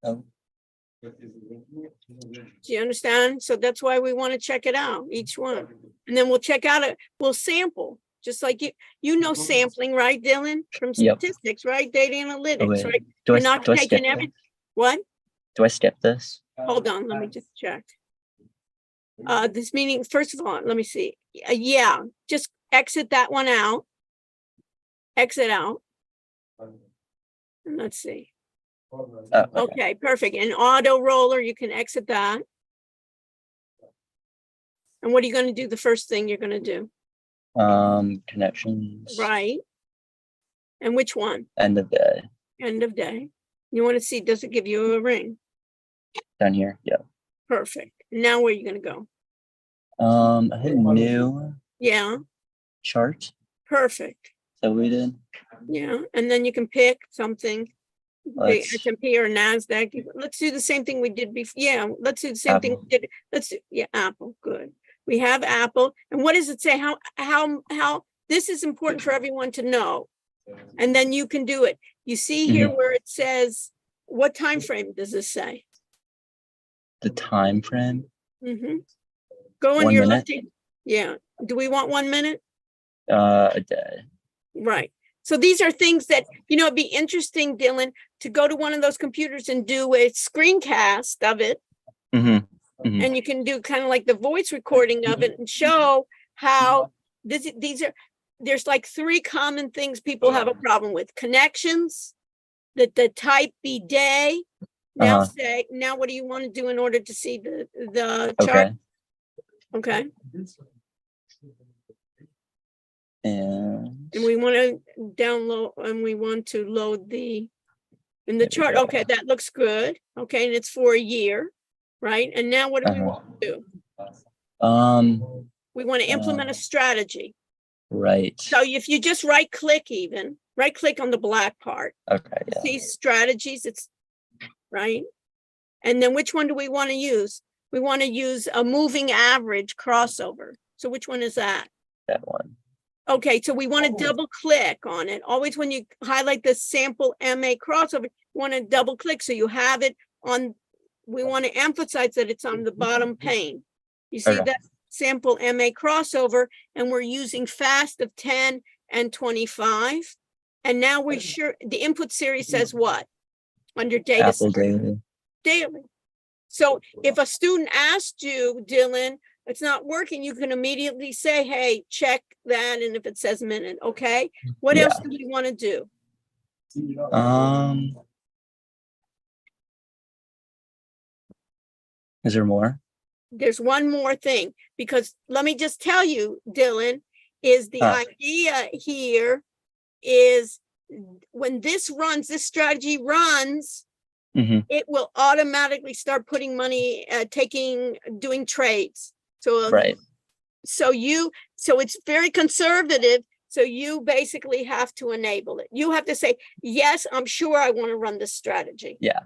Oh, Do you understand? So that's why we want to check it out, each one. And then we'll check out it, we'll sample, just like you know sampling, right, Dylan? From Yep. statistics, right? Data analytics, wait. right? Do You're I not skip taking this? every, what? Do I skip this? Hold on, let me just check. This meeting, first of all, let me see. Yeah, just exit that one out. Exit out. And let's see. Oh, okay. Okay, perfect. And auto roller, you can exit that. And what are you going to do? The first thing you're going to do? Connections. Right. And which one? End of day. End of day. You want to see, does it give you a ring? Down here. Yep. Perfect. Now where are you going to go? I hit new Yeah, chart. perfect. So we did. Yeah, and then you can pick something, the Let's- S&P or NASDAQ. Let's do the same thing we did before. Yeah, let's do the same thing Apple. we did. Let's do, yeah, Apple. Good. We have Apple. And what does it say? How this is important for everyone to know. And then you can do it. You see here where it says, what time frame does this say? The time frame. Go in 1 your minute? left. Yeah. Do we want 1 minute? A day. Right. So these are things that, you know, it'd be interesting, Dylan, to go to one of those computers and do a screencast of it. And you can do kind of like the voice recording of it and show how there's like 3 common things people have a problem with. Connections, that the type be day. Now now what do you want to do in order to see the chart? Okay. And we want to download and we want to load in the chart. Okay, that looks good. Okay, and it's for a year, right? And now what do we want to do? We want to implement a strategy. Right. So if you just right click on the black part. Okay. Yeah. See strategies, it's right. And then which one do we want to use? We want to use a moving average crossover. So which one is that? That one. Okay, so we want to double click on it. Always when you highlight the sample MA crossover, you want to double click so you have it on. We want to emphasize that it's on the bottom pane. You see that sample MA crossover, and we're using fast of 10 and 25. And now we're sure the input series says what? Under data Apple daily. Daily. So if a student asked you, Dylan, it's not working, you can immediately say, hey, check that. And if it says minute, okay. What else do we want to do? Is there more? There's one more thing, because let me just tell you, Dylan, is the idea here is when this strategy runs, it will automatically start putting money, doing trades. So, so it's very conservative. So you basically have to enable it. You have to say, yes, I'm sure I want to run this strategy. Yeah.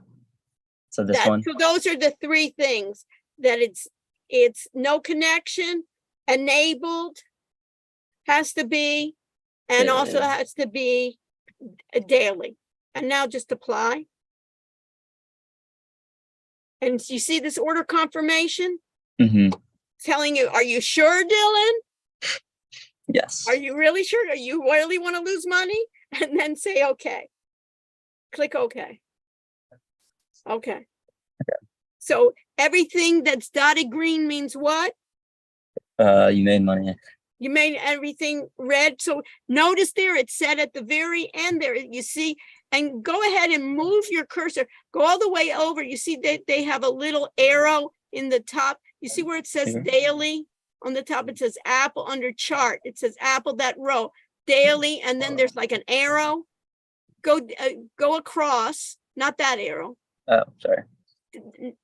So this one. So those are the 3 things that it's no connection, enabled has to be, and also has to be a daily. And now just apply. And you see this order confirmation? Telling you, are you sure, Dylan? Yes. Are you really sure? Do you really want to lose money? And then say, okay. Click OK. Okay. So everything that's dotted green means what? You made money. You made everything red. So notice there, it said at the very end there, you see, and go ahead and move your cursor. Go all the way over. You see that they have a little arrow in the top. You see where it says daily on the top? It says Apple under chart. It says Apple, that row, daily. And then there's like an arrow. Go across, not that arrow. Oh, sorry.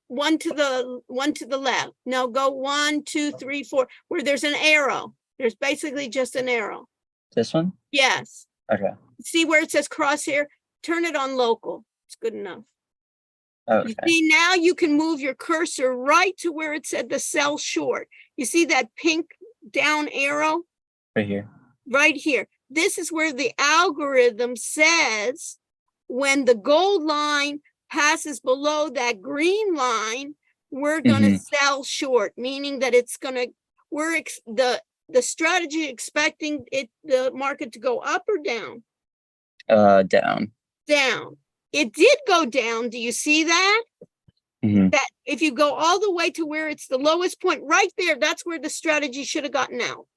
One to the left. Now go 1, 2, 3, 4, where there's an arrow. There's basically just an arrow. This one? Yes. Okay. See where it says crosshair? Turn it on local. It's good enough. Okay. You see, now you can move your cursor right to where it said the sell short. You see that pink down arrow? Right here. Right here. This is where the algorithm says when the gold line passes below that green line, we're going to sell short, meaning that it's going to, the strategy expecting the market to go up or down? Down. Down. It did go down. Do you see that? That if you go all the way to where it's the lowest point right there, that's where the strategy should have gotten out.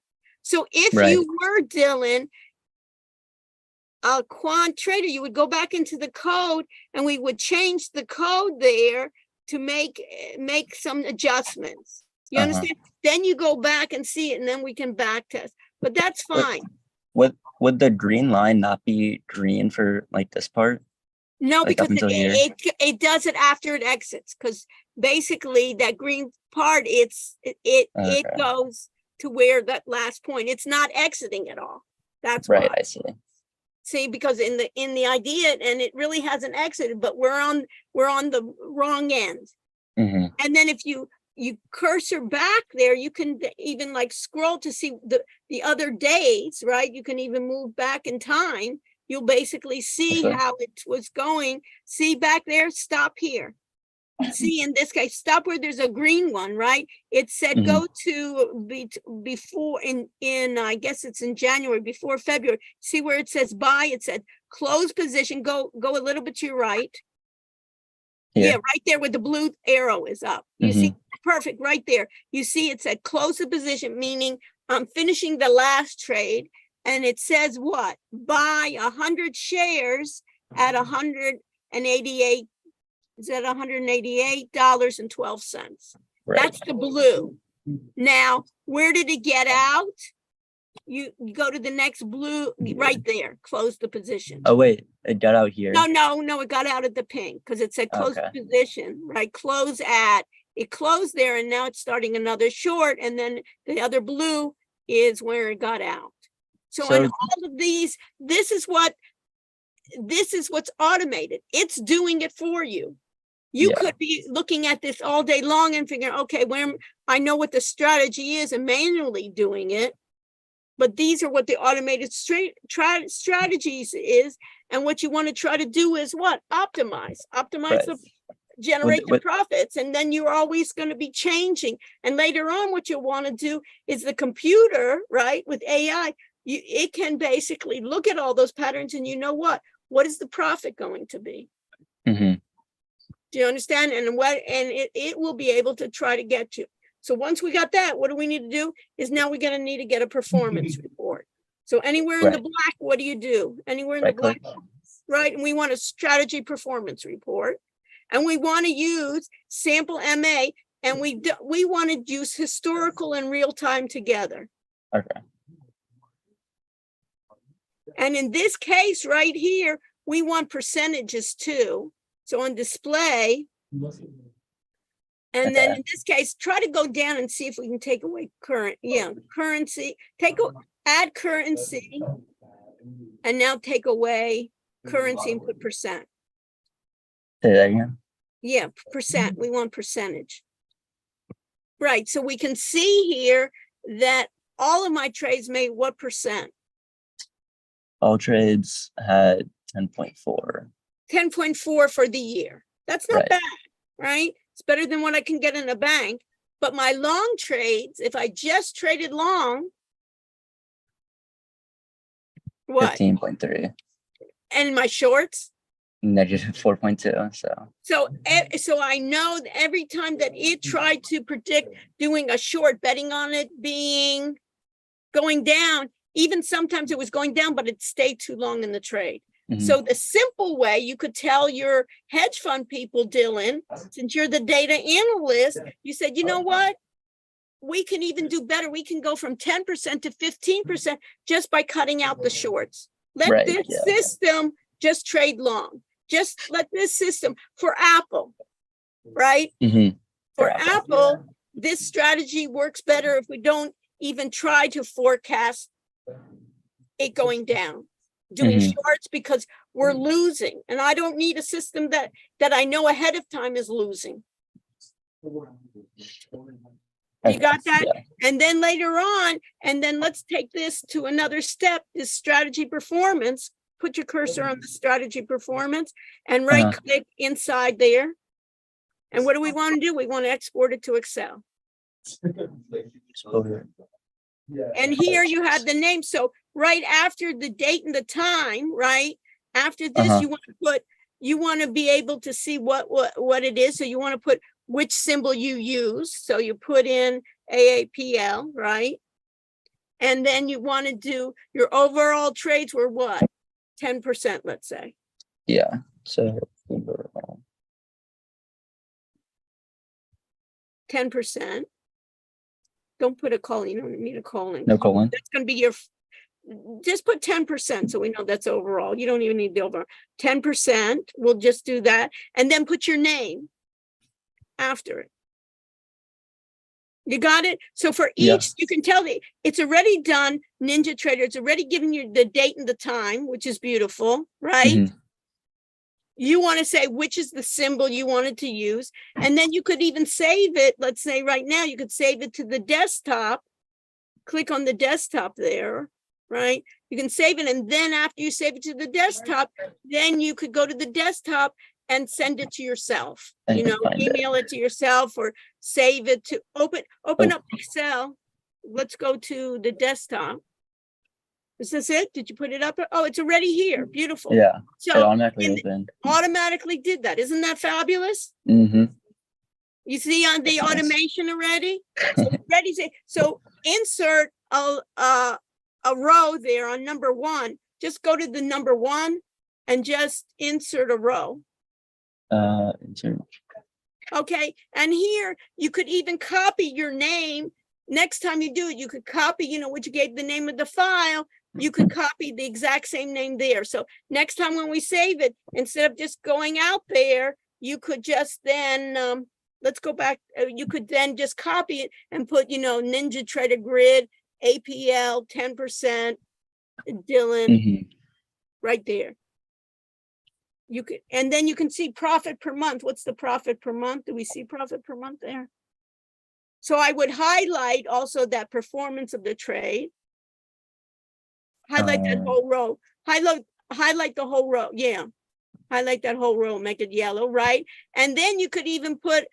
So if you were, Dylan, a quant trader, you would go back into the code and we would change the code there to make some adjustments. You understand? Then you go back and see it, and then we can back test. But that's fine. Would the green line not be green for like this part? No, like because it does it after it exits. Because basically that green part, it goes to where that last point. It's not exiting at all. That's right. Why. I see. See, because in the idea, and it really hasn't exited, but we're on the wrong end. And then if you cursor back there, you can even like scroll to see the other days, right? You can even move back in time. You'll basically see how it was going. See back there, stop here. See, in this case, stop where there's a green one, right? It said go to before in I guess it's in January, before February. See where it says buy? It said close position. Go a little bit to your right. Yeah, right there where the blue arrow is up. You see, perfect, right there. You see it said close the position, meaning I'm finishing the last trade. And it says what? Buy 100 shares at 188. Is at $188.12. That's the blue. Now, where did it get out? You go to the next blue right there. Close the position. Oh wait, it got out here. No, it got out at the pink because it said close the position, right? Close at. It closed there, and now it's starting another short, and then the other blue is where it got out. So in all of these, this is what's automated. It's doing it for you. You could be looking at this all day long and figuring, okay, I know what the strategy is and manually doing it, but these are what the automated strategies is. And what you want to try to do is what? Optimize, generate the profits. And then you're always going to be changing. And later on, what you'll want to do is the computer, right, with AI, it can basically look at all those patterns and you know what is the profit going to be? Do you understand? And it will be able to try to get you. So once we got that, what do we need to do is now we're going to need to get a performance report. So anywhere in the black, what do you do? Anywhere in the black, right? And we want a strategy performance report. And we want to use sample MA, and we want to use historical and real time together. Okay. And in this case right here, we want percentages too. So on display, and then in this case, try to go down and see if we can take away currency, add currency, and now take away currency and put percent. Say that again. Yeah, percent. We want percentage. Right. So we can see here that all of my trades made what percent? All trades had 10.4. 10.4 for the year. That's not bad, right? It's better than what I can get in a bank. But my long trades, if I just traded long, what? 15.3. And my shorts? Negative 4.2. So I know that every time that it tried to predict doing a short, betting on it going down, even sometimes it was going down, but it stayed too long in the trade. So the simple way you could tell your hedge fund people, Dylan, since you're the data analyst, you said, you know what? We can even do better. We can go from 10% to 15% just by cutting out the shorts. Let this system just trade long. Just let this system for Apple, right? For Apple, this strategy works better if we don't even try to forecast it going down. Doing shorts because we're losing, and I don't need a system that I know ahead of time is losing. You got that? And then later on, and then let's take this to another step, this strategy performance. put your cursor on the strategy performance and Uh-huh. right click inside there. And what do we want to do? We want to export it to Excel. And here you have the name. So right after the date and the time, right? After this, Uh-huh. you want to put, you want to be able to see what it is. So you want to put which symbol you use. So you put in AAPL, right? And then you want to do your overall trades were what? 10%, let's say. Yeah. So 10%. Don't put a colon. You don't need a colon. no colon. That's going to be your, just put 10% so we know that's overall. You don't even need the overall. 10%. We'll just do that. And then put your name after it. You got it? So for each, Yeah. you can tell that it's already done. NinjaTrader, it's already given you the date and the time, which is beautiful, right? Mhm. You want to say which is the symbol you wanted to use. And then you could even save it. Let's say right now, you could save it to the desktop. Click on the desktop there, right? You can save it. And then after you save it to the desktop, then you could go to the desktop and send it to yourself, And you know, find it. email it to yourself or save it to open up Excel. Let's go to the desktop. Is this it? Did you put it up? Oh, it's already here. Beautiful. Yeah. It So automatically opened. automatically did that. Isn't that fabulous? Mm-hmm. You see on the That's nice. automation already? So ready to, so insert a row there on number 1. Just go to the number 1 and just insert a row. Insert. Okay, and here you could even copy your name. Next time you do it, you could copy, you know, what you gave the name of the file. You could copy the exact same name there. So next time when we save it, instead of just going out there, you could just then, let's go back. You could then just copy it and put, you know, NinjaTrader grid, APL, 10%, Dylan, Mm-hmm. right there. You could, and then you can see profit per month. What's the profit per month? Do we see profit per month there? So I would highlight also that performance of the trade. Highlight that whole row. Highlight the whole row. Yeah. Highlight that whole row, make it yellow, right? And then you could even put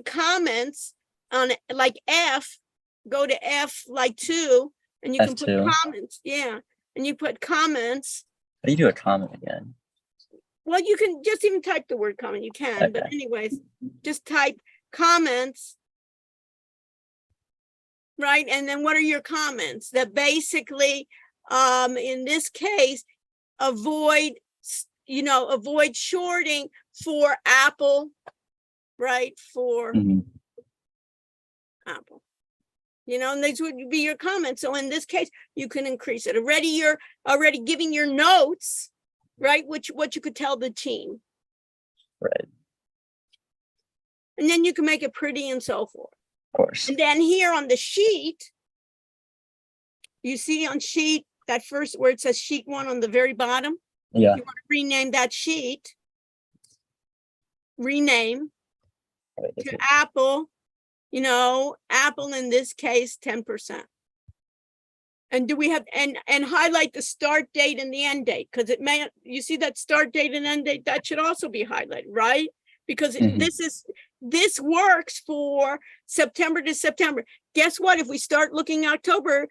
comments on it, like F, go to F like 2, and you can put F2. comments. Yeah. And you put comments. How do you do a comment again? Well, you can just even type the word comment. You can, but anyways, just type comments. Right. And then what are your comments? That basically, in this case, avoid shorting for Apple, right? For Apple, you know, and these would be your comments. So in this case, you can increase it. You're already giving your notes, right? What you could tell the team. Right. And then you can make it pretty and so forth. Of course. And then here on the sheet, you see on sheet, that first where it says sheet 1 on the very bottom. Yeah. You want to rename that sheet. Rename to Apple, you know, Apple in this case, 10%. And do we have, and highlight the start date and the end date? Because it may, you see that start date and end date, that should also be highlighted, right? Because this works for September to September. Guess what? If we start looking October,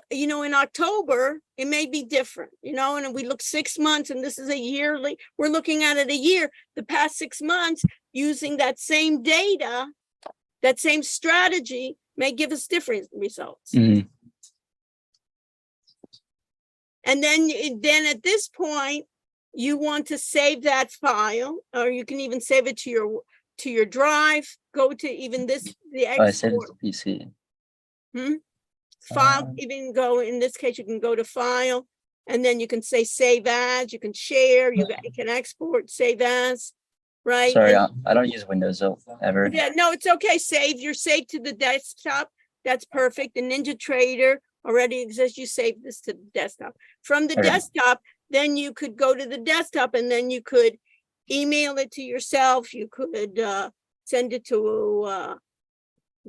you know, in October, it may be different, you know, and if we look 6 months and this is a yearly, we're looking at it a year, the past 6 months using that same data, that same strategy may give us different results. Mm-hmm. And then at this point, you want to save that file, or you can even save it to your drive. Go to even this, the export. I saved it to PC. File, even go, in this case, you can go to file, and then you can say save as, you can share, you can export, save as, right? Sorry, I don't use Windows ever. Yeah, no, it's okay. You're saved to the desktop. That's perfect. The NinjaTrader already exists. You save this to the desktop. From the desktop, then you could go to the desktop, and then you could email it to yourself. You could send it to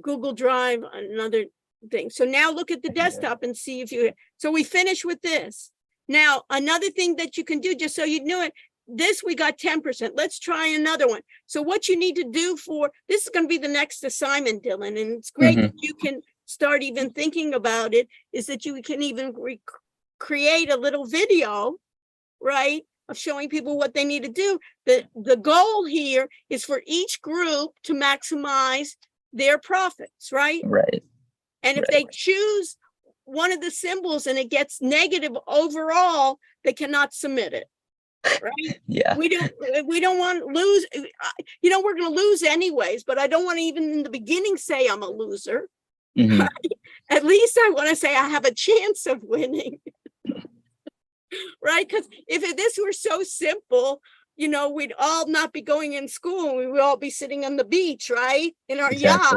Google Drive, another thing. So now look at the desktop and see if you, so we finish with this. Now, another thing that you can do, just so you know it, this we got 10%. Let's try another one. So what you need to do this is going to be the next assignment, Dylan, and it's great that you can start even thinking about it, is that you can even create a little video, right, of showing people what they need to do. The goal here is for each group to maximize their profits, right? Right. And if they choose one of the symbols and it gets negative overall, they cannot submit it. Right? Yeah. We don't want to lose. We're going to lose anyways, but I don't want to even in the beginning say I'm a loser. Right? At least I want to say I have a chance of winning. Right? Because if this were so simple, we'd all not be going in school and we would all be sitting on the beach, right? In our yacht,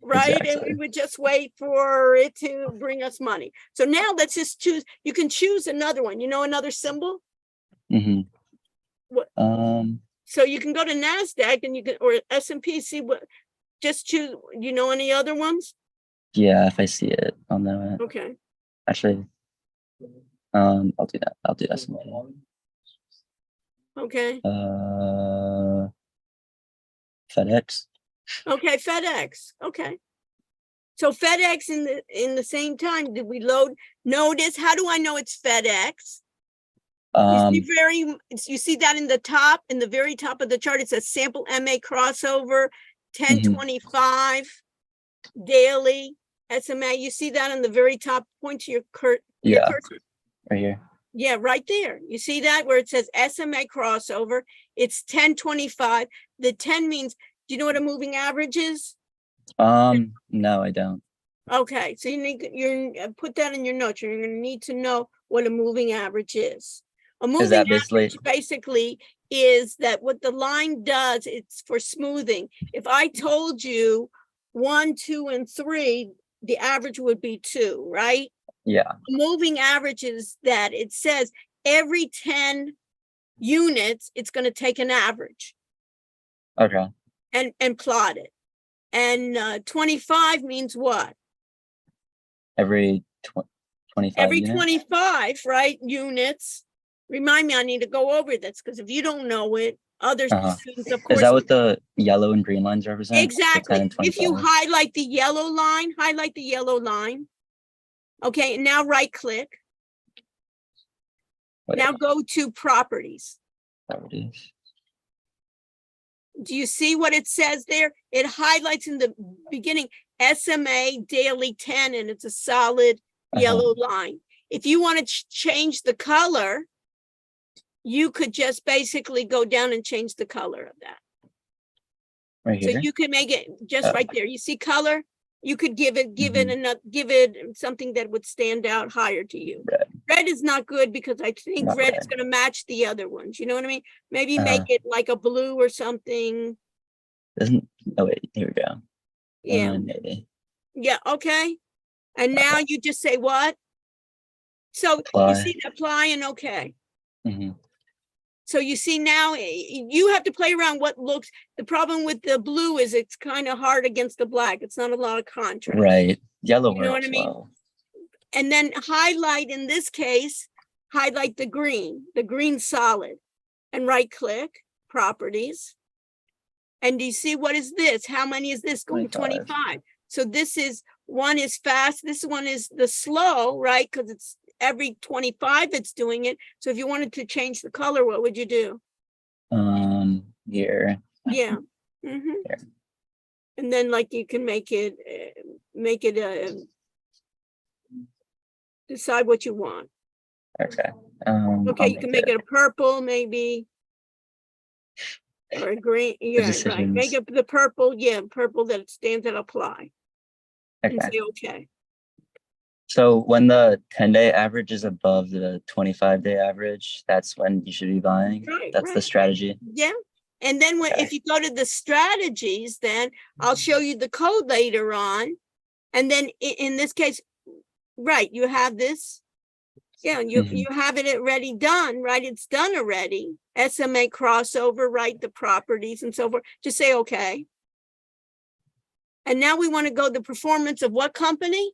right? And we would just wait for it to bring us money. So now let's just choose. You can choose another one. Another symbol? So you can go to NASDAQ and you can, or S&P, see what, just choose, any other ones? Yeah, if I see it, I'll know it. Okay. Actually, I'll do that. I'll do S&P. Okay. FedEx. Okay, FedEx. Okay. So FedEx in the same time, did we notice? How do I know it's FedEx? You see that in the very top of the chart, it says sample MA crossover 1025 daily SMA. You see that on the very top. Point to your cursor. Right here. Yeah, right there. You see that where it says SMA crossover. It's 1025. The 10 means, do you know what a moving average is? No, I don't. Okay, so you put that in your notes. You're going to need to know what a moving average is. A moving average basically is that what the line does, it's for smoothing. If I told you 1, 2, and 3, the average would be 2, right? Yeah. Moving average is that it says every 10 units, it's going to take an average. Okay. And plot it. And 25 means what? Every 25 Every units? 25, right, units. Remind me, I need to go over this, because if you don't know it, other students, of course. Is that what the yellow and green lines represent? Exactly. If you highlight the yellow line, Okay, and now right click. Now go to properties. Do you see what it says there? It highlights in the beginning SMA daily 10, and it's a solid yellow line. If you want to change the color, you could just basically go down and change the color of that. Right here? So you could make it just right there. You see color? You could give it something that would stand out higher to you. Red is not good, because I think red is going to match the other ones. You know what I mean? Maybe make it like a blue or something. Oh wait, here we go. Yeah. Maybe. Yeah. Okay. And now you just say what? So apply. You see apply and okay. So you see now you have to play around what looks. The problem with the blue is it's kind of hard against the black. It's not a lot of contrast. Right. Yellow. You know what I mean? Well. And then highlight, in this case, highlight the green solid, and right click properties. And do you see what is this? How many is this going? 25. So this is, one is fast. This one is the slow, right? Because it's every 25 it's doing it. So if you wanted to change the color, what would you do? Here. Yeah. Here. And then like you can make it decide what you want. Okay. Okay, you can make it a purple, maybe, or a green. Yeah, right. Make it the purple. Yeah, purple that stands at apply. Okay. And say okay. So when the 10-day average is above the 25-day average, that's when you should be buying. Right, that's the strategy. Yeah. And then if you go to the strategies, then I'll show you the code later on. And then in this case, right, you have this. Yeah, you have it already done, right? It's done already. SMA crossover, right? The properties and so forth. Just say okay. And now we want to go the performance of what company?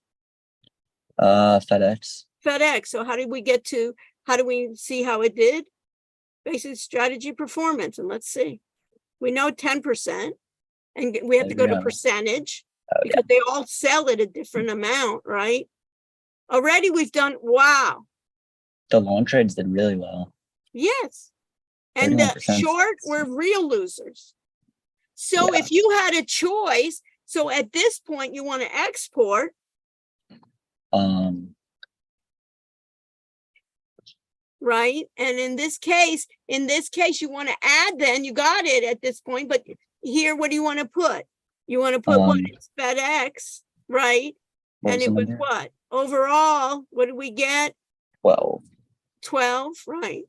FedEx. FedEx. So how did we get to how do we see how it did? Basic strategy performance, and let's see. We know 10%, and we have to go to percentage because they all sell at a different amount, right? Already we've done, wow. The long trades did really well. Yes. And the 31%. short were real losers. So if you had a choice, so at this point you want to export. Right. And in this case, you want to add, then you got it at this point. But here, what do you want to put? You want to put what? It's FedEx, right? And it was what? Overall, what did we get? 12. 12, right.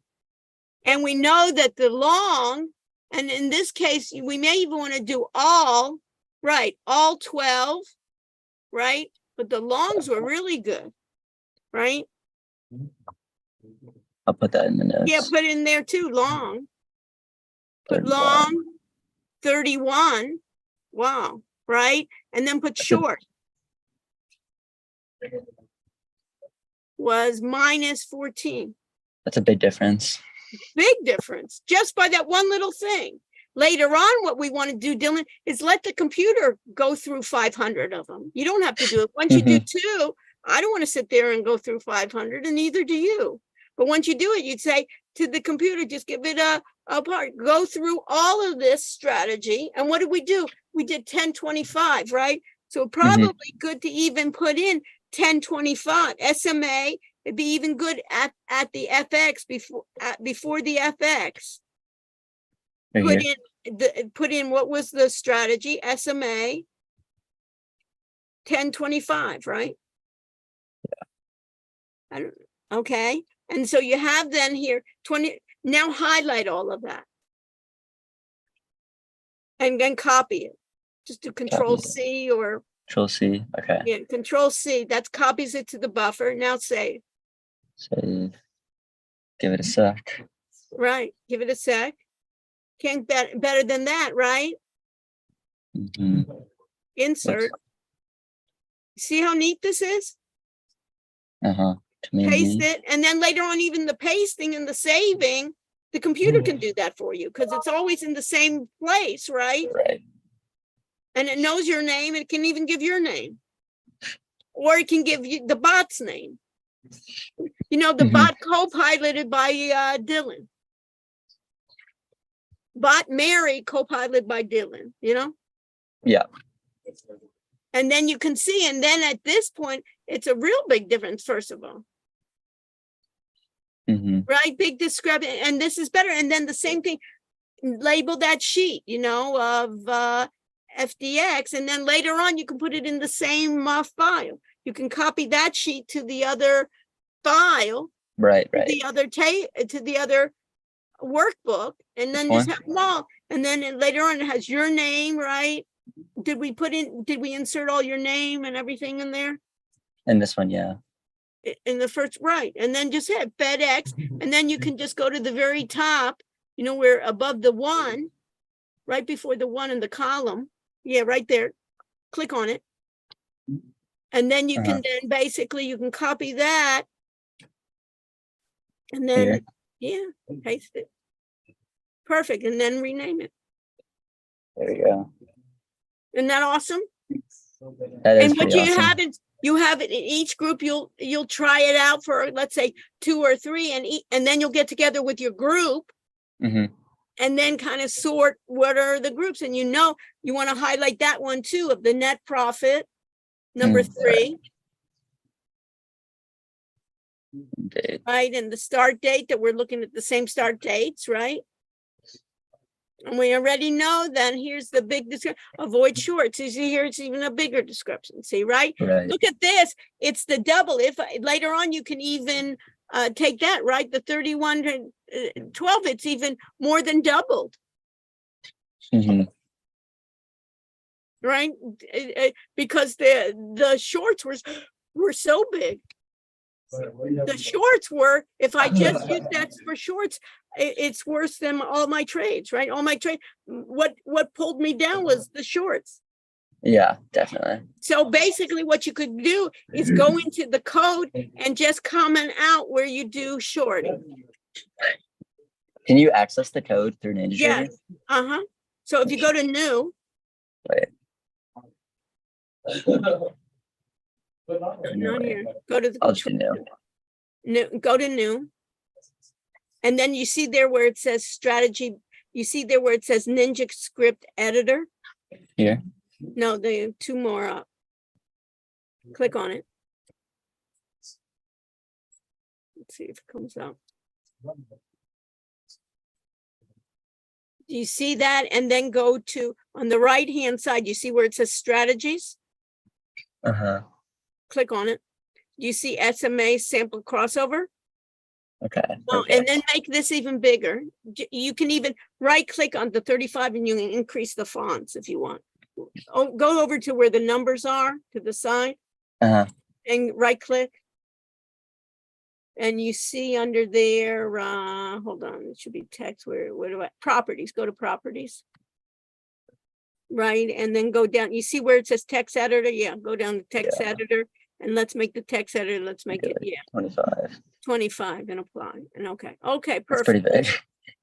And we know that the long, and in this case, we may even want to do all, right? All 12, right? But the longs were really good, right? I'll put that in the notes. Yeah, put in there too, long. Put long, 31. Wow, right? And then put short. Was minus 14. That's a big difference. Big difference, just by that one little thing. Later on, what we want to do, Dylan, is let the computer go through 500 of them. You don't have to do it. Once you do 2, I don't want to sit there and go through 500, and neither do you. But once you do it, you'd say to the computer, just give it a part, go through all of this strategy. And what did we do? We did 1025, right? So probably good to even put in 1025. SMA, it'd be even good at the FX before the FX. Put in what was the strategy? SMA 1025, right? Yeah. Okay. And so you have then here 20. Now highlight all of that. And then copy it. Just do Control C or Control C. Okay. Yeah, Control C. That copies it to the buffer. Now save. Save. Give it a sec. Right. Give it a sec. Can't better than that, right? Insert. Oops. See how neat this is? Paste it, and then later on, even the pasting and the saving, the computer can do that for you because it's always in the same place, right? Right. And it knows your name. It can even give your name, or it can give you the bot's name. You know, the bot co-piloted by Dylan. Bot Mary co-piloted by Dylan. You know. Yeah. And then you can see, and then at this point, it's a real big difference. First of all. Right, big discrepancy, and this is better. And then the same thing, label that sheet, you know, of FDX, and then later on you can put it in the same file. You can copy that sheet to the other file, right, to the other workbook, and then just have them all. And then later on it has your name, right? Did we insert all your name and everything in there? In this one, yeah. In the first, right, and then just hit FedEx, and then you can just go to the very top, you know, where above the 1, right before the 1 in the column, yeah, right there, click on it, and then you can then basically you can copy that, and then paste it, perfect, and then rename it. There you go. Isn't that awesome? That is and what awesome. You have it in each group. You'll try it out for, let's say, 2 or 3, and then you'll get together with your group, and then kind of sort what are the groups. And you know you want to highlight that one too, of the net profit, number 3, right, and the start date, that we're looking at the same start dates, right? And we already know then here's the big description. Avoid shorts. You see here, it's even a bigger discrepancy, right? Look at this. It's the double. If later on you can even take that, right? The 31 to 12, it's even more than doubled. Right? Because the shorts were so big. The shorts were, if I just use that for shorts, it's worse than all my trades, right? All my trade, what pulled me down was the shorts. Yeah, definitely. So basically what you could do is go into the code and just comment out where you do shorting. Can you access the code through NinjaTrader? Yes. So if you go to new, Wait. not here, go to the I'll just do new. go to new. And then you see there where it says strategy, you see there where it says Ninja script editor. Here. No, the two more up. Click on it. Let's see if it comes up. Do you see that? And then go to, on the right hand side, you see where it says strategies? Click on it. You see SMA sample crossover? Okay. Oh, and then make this even bigger. You can even right click on the 35 and you can increase the fonts if you want. Oh, go over to where the numbers are to the side and right click. And you see under there, hold on, it should be text. Where do I, properties, go to properties. Right, and then go down, you see where it says text editor? Yeah, go down to text editor and let's make the text editor, let's make it, 25 and apply. And okay, perfect. That's pretty big.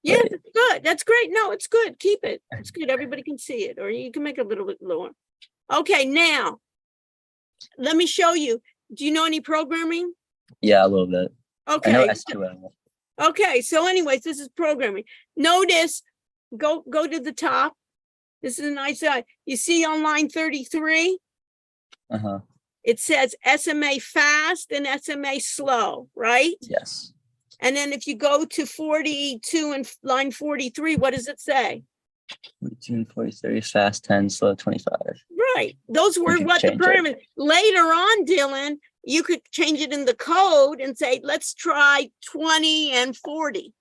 Yeah, that's good. That's great. No, it's good. Keep it. It's good. Everybody can see it, or you can make it a little bit lower. Okay, now let me show you. Do you know any programming? Yeah, a little bit. Okay. I know SQL. Okay, so anyways, this is programming. Notice, go to the top. This is a nice side. You see on line 33? It says SMA fast and SMA slow, right? Yes. And then if you go to 42 and line 43, what does it say? 42 and 43, fast 10, slow 25. Right. Those were what the parameters. Later on, Dylan, you could change it in the code and say, let's try 20 and 40.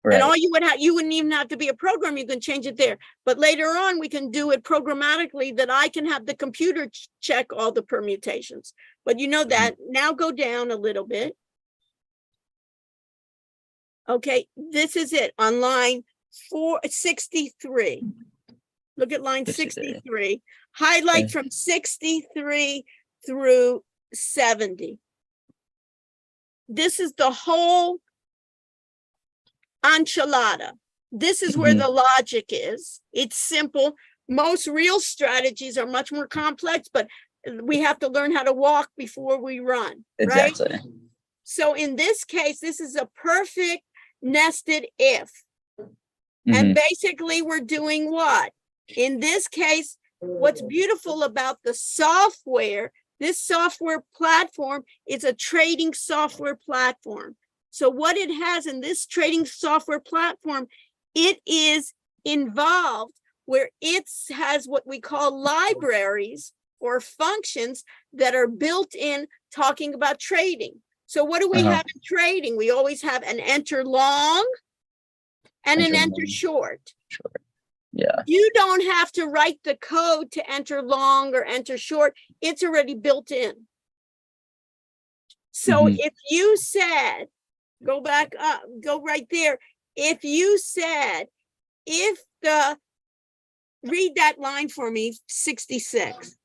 Right. And all you would have, you wouldn't even have to be a programmer. You can change it there. But later on, we can do it programmatically that I can have the computer check all the permutations. But you know that. Now go down a little bit. Okay, this is it on line 463. Look at line 63. Highlight from 63 through 70. This is the whole enchilada. This is where the logic is. It's simple. Most real strategies are much more complex, but we have to learn how to walk before we run. Exactly. Right? So in this case, this is a perfect nested if. And basically we're doing what? In this case, what's beautiful about the software, this software platform is a trading software platform. So what it has in this trading software platform, it is involved where it has what we call libraries or functions that are built in talking about trading. So what do we have in trading? We always have an enter long and an enter short. Yeah. You don't have to write the code to enter long or enter short. It's already built in. So if you said, go back up, go right there. If you said, read that line for me, 66.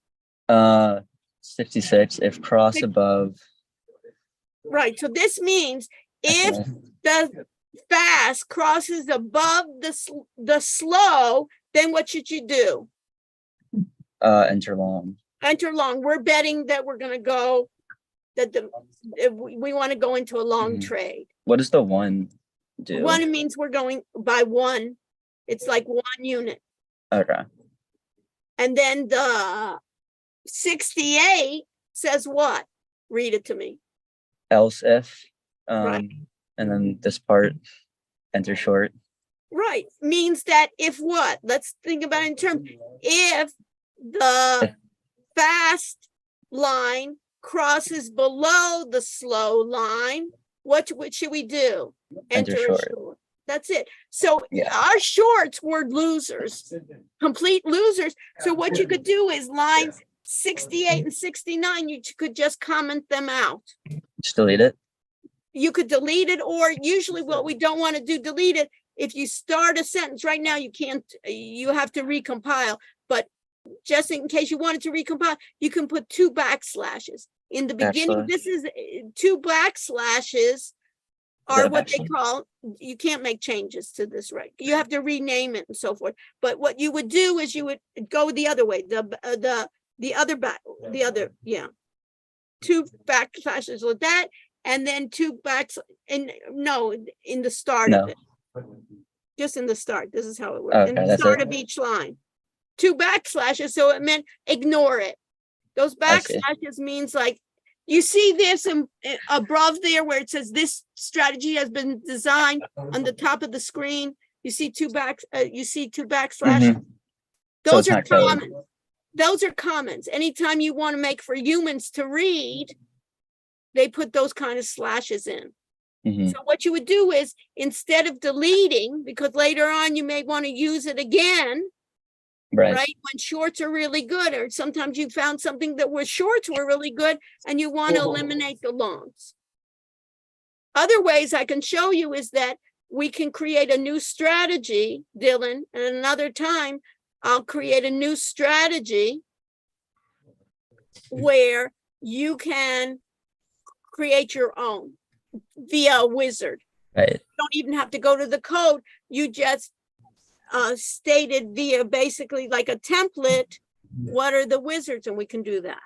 66, if cross above. Right, so this means if the fast crosses above the slow, then what should you do? Enter long. Enter long. We're betting that we're going to go, that we want to go into a long trade. What does the one do? One means we're going by one. It's like 1 unit. Okay. And then the 68 says what? Read it to me. Else if, right. And then this part, enter short. Right, means that if what? Let's think about it in terms. If the fast line crosses below the slow line, what should we do? Enter short. That's it. So our shorts were losers, complete losers. So what you could do is lines 68 and 69, you could just comment them out. Just delete it? You could delete it, or usually what we don't want to do, delete it. If you start a sentence right now, you can't, you have to recompile. But just in case you wanted to recompile, you can put 2 backslashes. In the beginning, this is 2 backslashes are what they call, you can't make changes to this, right? You have to rename it and so forth. But what you would do is you would go the other way, the other, yeah. 2 backslashes with that, and then 2 in the start of it. Just in the start. This is how it works. Okay, in the start of each line. 2 backslashes, so it meant ignore it. Those backslashes means like, you see this above there where it says this strategy has been designed on the top of the screen. You see 2 backslashes. Those are common. Those are comments. Anytime you want to make for humans to read, they put those kind of slashes in. So what you would do is, instead of deleting, because later on you may want to use it again, right? When shorts are really good, or sometimes you found something that was shorts were really good and you want to eliminate the longs. Other ways I can show you is that we can create a new strategy, Dylan, and another time I'll create a new strategy where you can create your own via a wizard. Right. You don't even have to go to the code. You just stated via basically like a template, what are the wizards, and we can do that.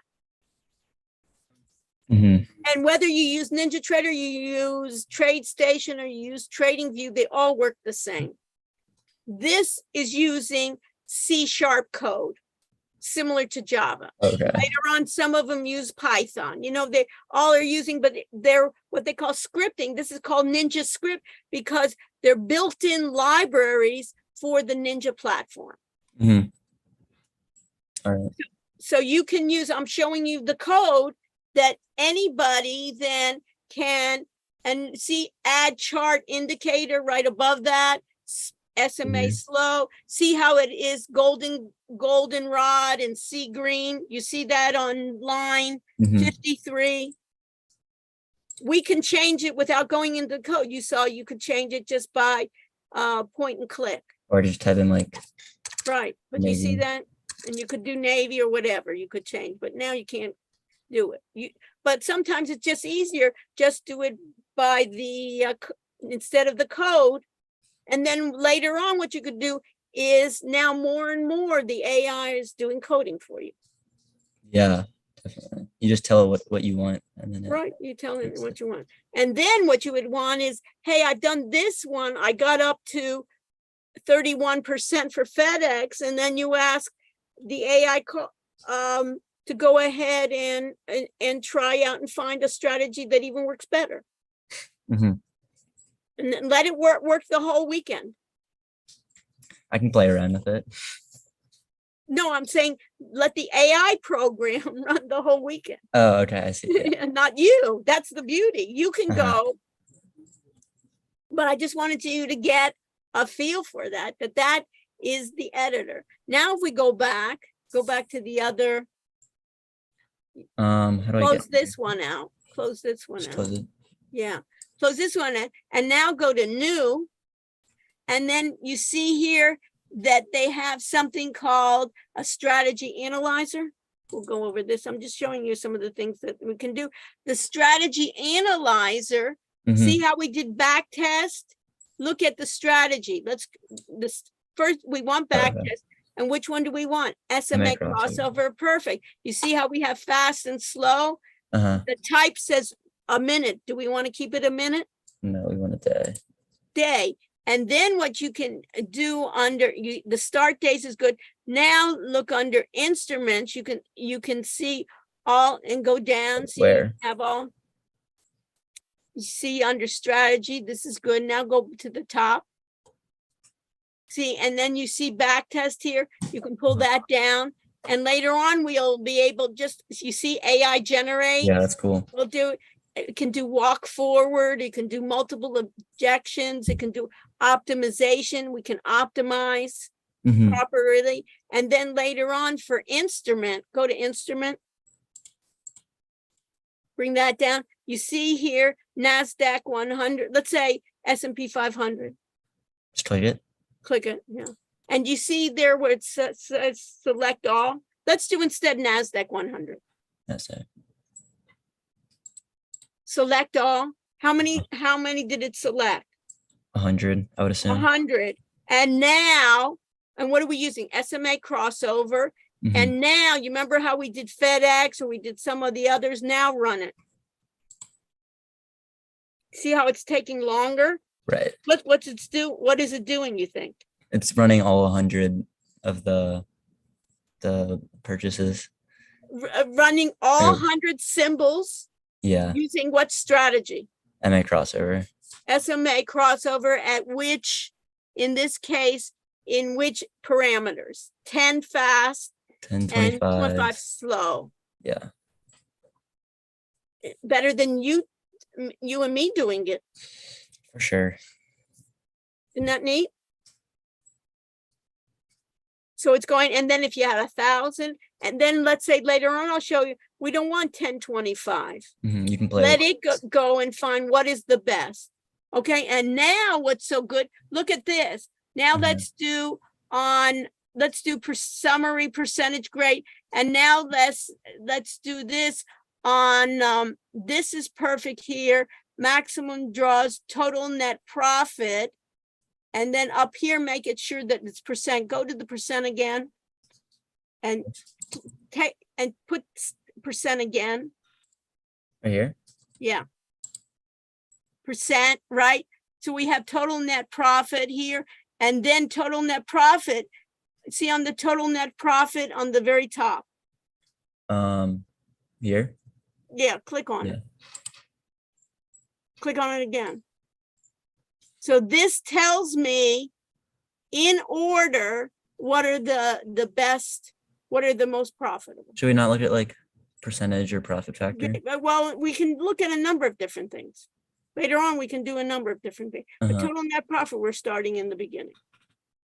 And whether you use NinjaTrader, you use TradeStation, or you use TradingView, they all work the same. This is using C# code, similar to Java. Okay. Later on, some of them use Python. You know, they all are using, but they're what they call scripting. This is called Ninja Script because they're built-in libraries for the Ninja platform. All right. So you can use, I'm showing you the code that anybody then can, and see add chart indicator right above that, SMA slow, see how it is goldenrod and sea green. You see that on line 53. We can change it without going into the code. You saw you could change it just by point and click. Or just type in like. Right, but you see that? And you could do navy or whatever you could change, but now you can't do it. But sometimes it's just easier, just do it by the, instead of the code. And then later on, what you could do is now more and more, the AI is doing coding for you. Yeah, definitely. You just tell it what you want. And then right, you tell it what you want. And then what you would want is, hey, I've done this one. I got up to 31% for FedEx. And then you ask the AI to go ahead and try out and find a strategy that even works better. And then let it work the whole weekend. I can play around with it. No, I'm saying let the AI program run the whole weekend. Oh, okay, I see. Yeah. Not you. That's the beauty. You can go. But I just wanted you to get a feel for that is the editor. Now, if we go back to the other. How do I close this one out? Close this one out. Close it. Yeah. Close this one out. And now go to new. And then you see here that they have something called a strategy analyzer. We'll go over this. I'm just showing you some of the things that we can do. The strategy analyzer, see how we did back test? Look at the strategy. First, we want back test. And which one do we want? SMA crossover, perfect. You see how we have fast and slow? The type says a minute. Do we want to keep it a minute? No, we want a day. Day. And then what you can do under the start days is good. Now look under instruments. You can see all and go down. See, where? Have all. You see under strategy. This is good. Now go to the top. See, and then you see back test here. You can pull that down. And later on, we'll be able you see AI generate. Yeah, that's cool. We'll do it can do walk forward. It can do multiple objections. It can do optimization. We can optimize properly. And then later on for instrument, go to instrument. Bring that down. You see here, NASDAQ 100. Let's say S&P 500. Just click it. Click it, yeah. And you see there where it says select all? Let's do instead NASDAQ 100. That's it. Select all. How many did it select? 100, I would assume. 100. And now, and what are we using? SMA crossover. Mhm. And now, you remember how we did FedEx or we did some of the others? Now run it. See how it's taking longer? Right. What is it doing, you think? It's running all 100 of the purchases. Running all Or- 100 symbols Yeah. using what strategy? MA crossover. SMA crossover at which, in this case, in which parameters? 10 fast 10, and 25. 25 slow. Yeah. Better than you and me doing it. For sure. Isn't that neat? So it's going, and then if you had 1,000, and then let's say later on, I'll show you, we don't want 1025. You can play. Let it go and find what is the best. Okay, and now what's so good, look at this. Now Mhm. let's do summary percentage grade. And now let's do this on, this is perfect here. Maximum draws, total net profit. And then up here, make it sure that it's percent. Go to the percent again. And take and put percent again. Right here. Yeah. Percent, right? So we have total net profit here, and then total net profit. See on the total net profit on the very top. Here. Yeah, click on Yeah. it. Click on it again. So this tells me in order what are the best, what are the most profitable. Should we not look at like percentage or profit factor? Okay, well, we can look at a number of different things. Later on, we can do a number of different things. The total net profit, we're starting in the beginning.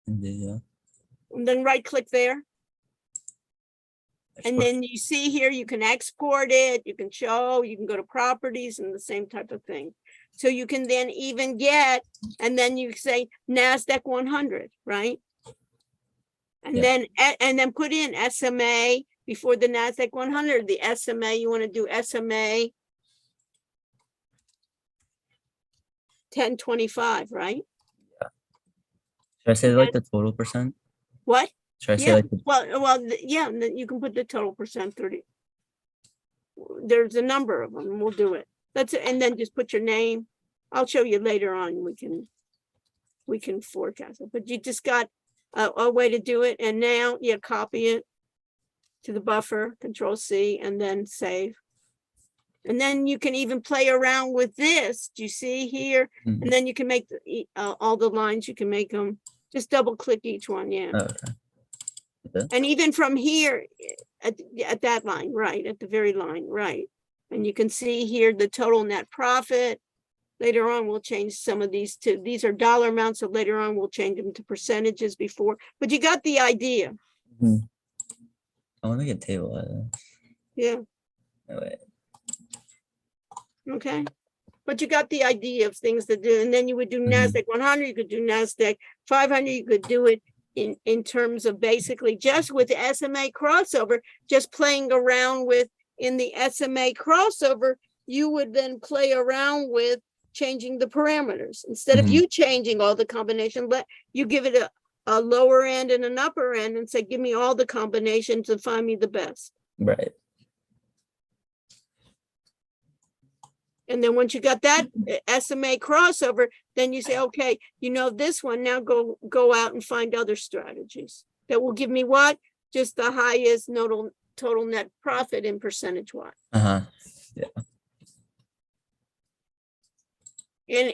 Yeah. And then right click there. And then you see here, you can export it, you can show, you can go to properties and the same type of thing. So you can then even get, and then you say NASDAQ 100, right? And Yeah. then put in SMA before the NASDAQ 100, the SMA, you want to do SMA 1025, right? Should I say like the total percent? What? Should I say Yeah, like yeah, and then you can put the total percent 30. There's a number of them. We'll do it. That's it. And then just put your name. I'll show you later on. We can forecast it, but you just got a way to do it. And now you copy it to the buffer, Control C, and then save. And then you can even play around with this. Do you see here? Mhm. And then you can make all the lines. You can make them. Just double click each one. Yeah. Oh, okay. And even from here at that line, right, at the very line, right. And you can see here the total net profit. Later on, we'll change some of these to, these are dollar amounts, so later on, we'll change them to percentages before, but you got the idea. I want to make a table out of this. Yeah, Oh, wait. okay. But you got the idea of things to do, and then you would do NASDAQ 100, you could do NASDAQ 500, you could do it in terms of basically just with the SMA crossover, just playing around with in the SMA crossover, you would then play around with changing the parameters. Instead of you changing all the combination, let you give it a lower end and an upper end and say, give me all the combinations and find me the best. Right. And then once you got that SMA crossover, then you say, okay, you know this one, now go out and find other strategies that will give me what? Just the highest total net profit in percentage wise. Yeah.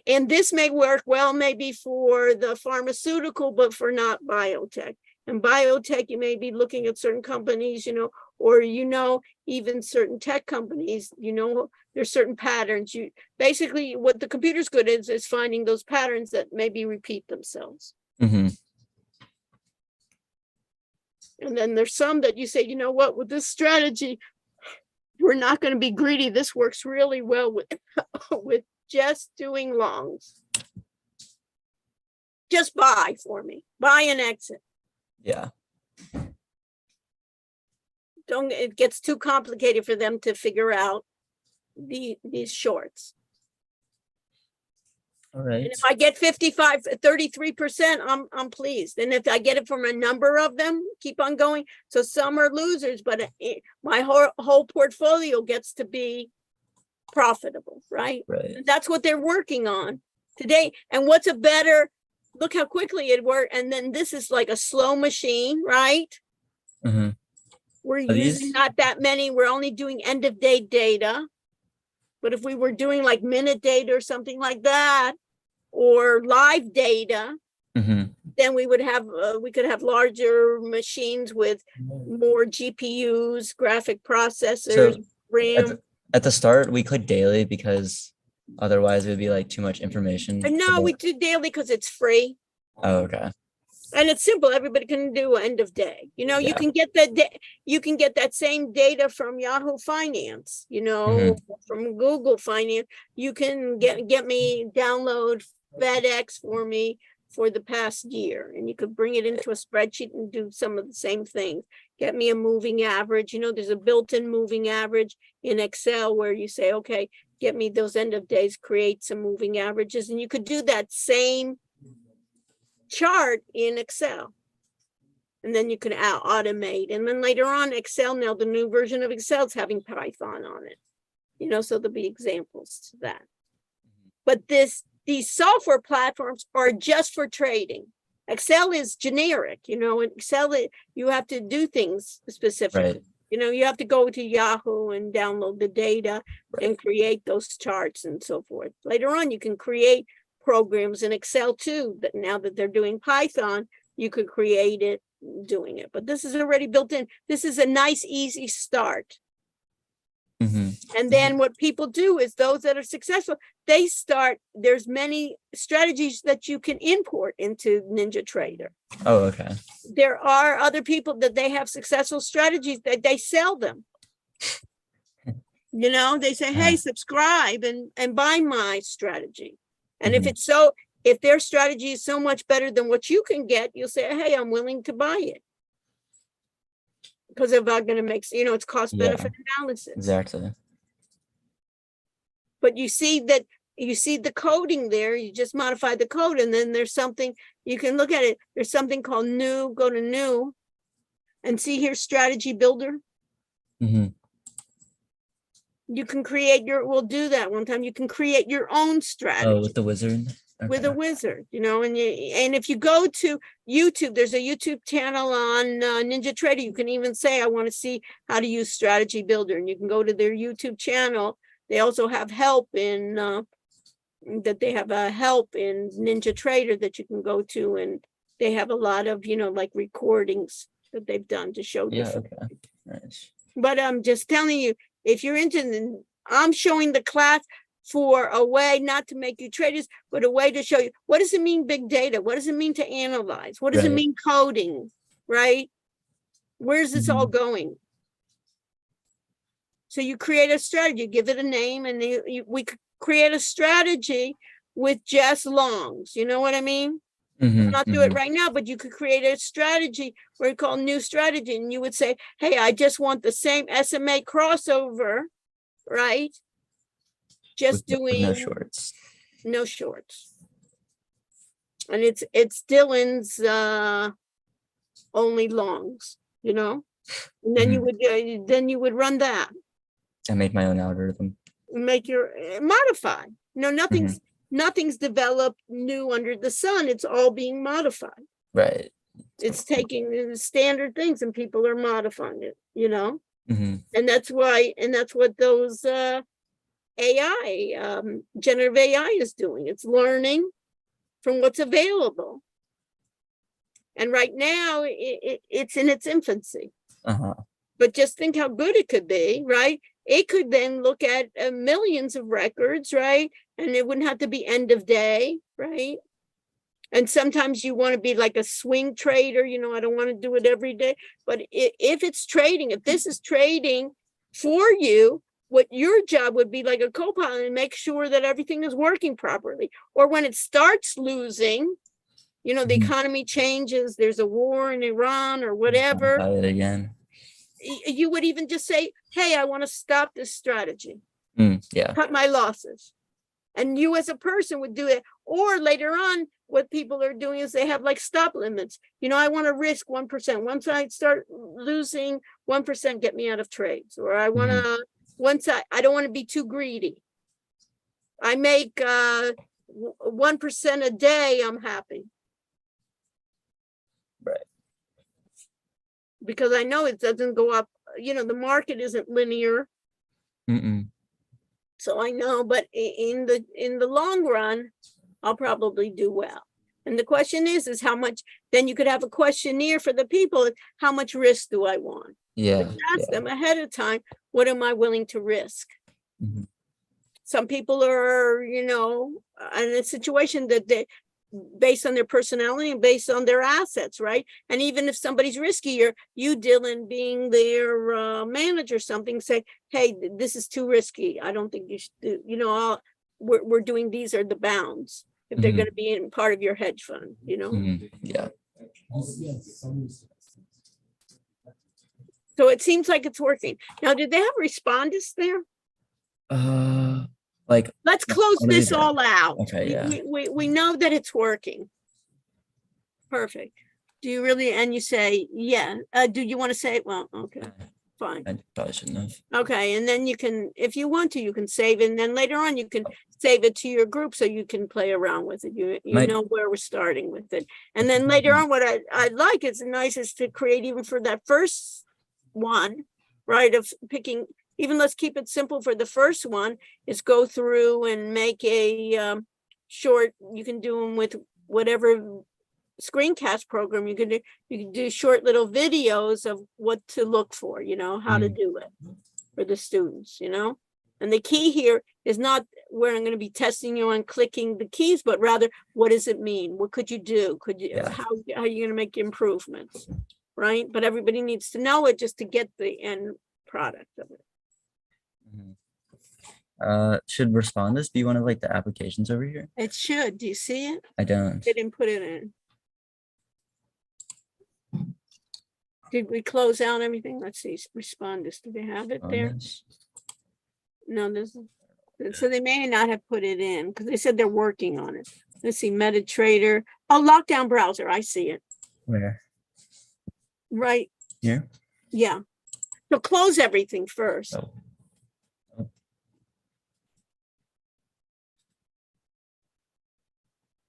And this may work well, maybe for the pharmaceutical, but for not biotech. And biotech, you may be looking at certain companies, or, even certain tech companies, there's certain patterns. Basically what the computer's good is finding those patterns that maybe repeat themselves. Mm-hmm. And then there's some that you say, you know what, with this strategy, we're not going to be greedy. This works really well with just doing longs. Just buy for me, buy and exit. Yeah. It gets too complicated for them to figure out these shorts. All right. And if I get 33%, I'm pleased. And if I get it from a number of them, keep on going. So some are losers, but my whole portfolio gets to be profitable, right? Right. And that's what they're working on today. And what's a better, look how quickly it worked. And then this is like a slow machine, right? Mm-hmm. We're using not that many. We're only doing end of day data. But if we were doing like minute data or something like that, or live data, then we would have we could have larger machines with more GPUs, graphic processors, So RAM. at the start, we click daily because otherwise it would be like too much information. And no, we do daily because it's free. Oh, okay. And it's simple. Everybody can do end of day. You know, you can get that same data from Yahoo Finance, you know, from Google Finance. You can get me download FedEx for me for the past year, and you could bring it into a spreadsheet and do some of the same things. Get me a moving average. You know, there's a built-in moving average in Excel where you say, okay, get me those end of days, create some moving averages, and you could do that same chart in Excel. And then you can automate. And then later on, Excel, now the new version of Excel is having Python on it. You know, so there'll be examples to that. But these software platforms are just for trading. Excel is generic, you know, in Excel, you have to do things specifically. Right. You know, you have to go to Yahoo and download the data and create those charts and so forth. Later on, you can create programs in Excel too, but now that they're doing Python, you could create it doing it. But this is already built in. This is a nice, easy start. And then what people do is those that are successful, they start, there's many strategies that you can import into NinjaTrader. Oh, okay. There are other people that they have successful strategies that they sell them. You know, they say, hey, subscribe and buy my strategy. And if their strategy is so much better than what you can get, you'll say, hey, I'm willing to buy it. Because if I'm going to make, you know, it's cost benefit analysis. Exactly. But you see the coding there, you just modify the code, and then there's something, you can look at it. There's something called new, go to new, and see here, strategy builder. You can create we'll do that one time. You can create your own strategy. Oh, with the wizard? Okay. With a wizard, you know, and if you go to YouTube, there's a YouTube channel on NinjaTrader. You can even say, I want to see how to use strategy builder, and you can go to their YouTube channel. They also have help in help in NinjaTrader that you can go to, and they have a lot of, you know, like recordings that they've done to show different. Okay. Nice. But I'm just telling you, if you're into, I'm showing the class for a way not to make you traders, but a way to show you, what does it mean big data? What does it mean to analyze? What does it mean coding, right? Where's this all going? So you create a strategy, give it a name, and we could create a strategy with just longs. You know what I mean? I'll not do it right now, but you could create a strategy where you call new strategy, and you would say, hey, I just want the same SMA crossover, right? Just doing no shorts. No shorts. And it's Dylan's only longs, you know? And then you would run that. And make my own algorithm. Make your modify. No, nothing's developed new under the sun. It's all being modified. Right. It's taking the standard things and people are modifying it, you know? And that's what those AI, generative AI is doing. It's learning from what's available. And right now it's in its infancy. But just think how good it could be, right? It could then look at millions of records, right? And it wouldn't have to be end of day, right? And sometimes you want to be like a swing trader, you know, I don't want to do it every day. But if it's trading, if this is trading for you, what your job would be like a co-pilot and make sure that everything is working properly. Or when it starts losing, You know, the economy changes, there's a war in Iran or whatever. Buy it again. You would even just say, hey, I want to stop this strategy. Yeah. Cut my losses. And you as a person would do it. Or later on, what people are doing is they have like stop limits. You know, I want to risk 1%. Once I start losing 1%, get me out of trades. Or I want to, I don't want to be too greedy. I make 1% a day, I'm happy. Right. Because I know it doesn't go up. You know, the market isn't linear. So I know, but in the long run, I'll probably do well. And the question is how much, then you could have a questionnaire for the people. How much risk do I want? Yeah. Ask them ahead of time, what am I willing to risk? Some people are, you know, in a situation that they, based on their personality and based on their assets, right? And even if somebody's riskier, you, Dylan, being their manager, something, say, hey, this is too risky. I don't think you should do, you know, we're doing, these are the bounds. If they're going to be in part of your hedge fund, you know? Yeah. So it seems like it's working. Now, did they have Respondus there? Like, let's close this all out. Okay, yeah. We know that it's working. Perfect. Do you really, and you say, yeah. Do you want to say it? Well, okay, fine. I probably shouldn't have. Okay, and then you can, if you want to, you can save it, and then later on you can save it to your group so you can play around with it. You know where we're starting with it. And then later on, what I like is nice is to create even for that first one, right, of picking, even let's keep it simple for the first one, is go through and make a short, you can do them with whatever screencast program you can do short little videos of what to look for, you know, how to do it for the students, you know. And the key here is not where I'm going to be testing you on clicking the keys, but rather, what does it mean? What could you do? Could you, how are you going to make improvements, right? But everybody needs to know it just to get the end product of it. Should Respondus be one of like the applications over here? It should. Do you see it? I don't. They didn't put it in. Did we close out everything? Let's see. Respondus. Do they have it there? No, there's. So they may not have put it in because they said they're working on it. Let's see. NinjaTrader. Oh, lockdown browser. I see it. Where? Right here. Yeah. So close everything first. Oh.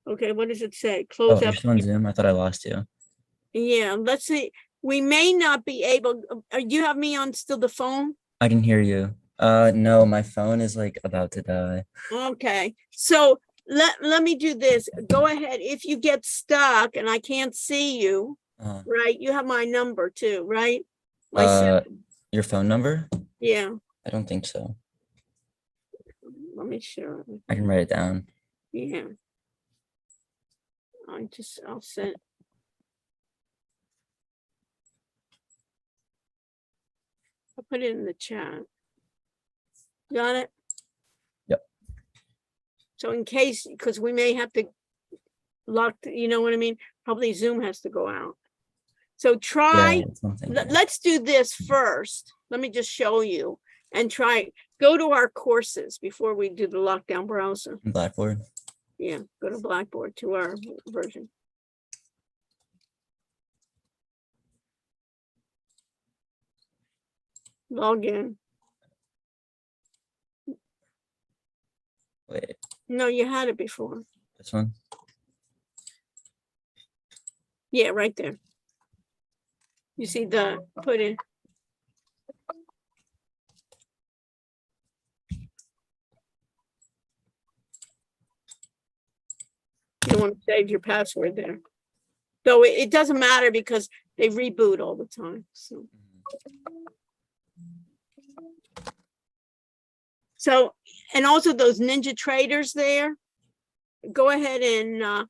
Okay, what does it say? Close up. You're on Zoom. I thought I lost you. Yeah, let's see. We may not be able. Do you have me on still the phone? I can hear you. No, my phone is like about to die. Okay, so let me do this. Go ahead. If you get stuck and I can't see you, right? You have my number too, right? Your phone number? Yeah. I don't think so. Let me show. I can write it down. Yeah. I'll send. I'll put it in the chat. Got it? Yep. So in case, because we may have to lock, you know what I mean? Probably Zoom has to go out. So try, let's do this first. Let me just show you and go to our courses before we do the lockdown browser. Blackboard. Yeah, go to Blackboard to our version. Log in. Wait. No, you had it before. This one? Yeah, right there. You see the put in. You don't want to save your password there. Though it doesn't matter because they reboot all the time. So, and also those NinjaTraders there, go ahead and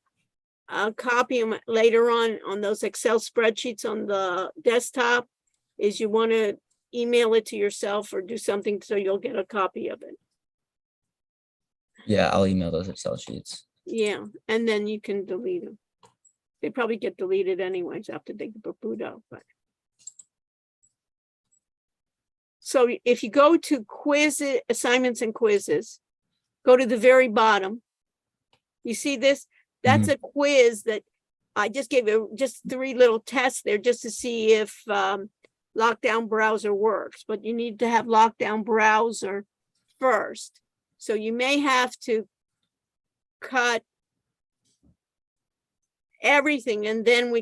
copy them later on those Excel spreadsheets on the desktop. Is you want to email it to yourself or do something so you'll get a copy of it. Yeah, I'll email those Excel sheets. Yeah, and then you can delete them. They probably get deleted anyways after they boot out, but. So if you go to quizzes, assignments and quizzes, go to the very bottom. You see this? That's a quiz that I just gave you just 3 little tests there just to see if lockdown browser works, but you need to have lockdown browser first. So you may have to cut everything and then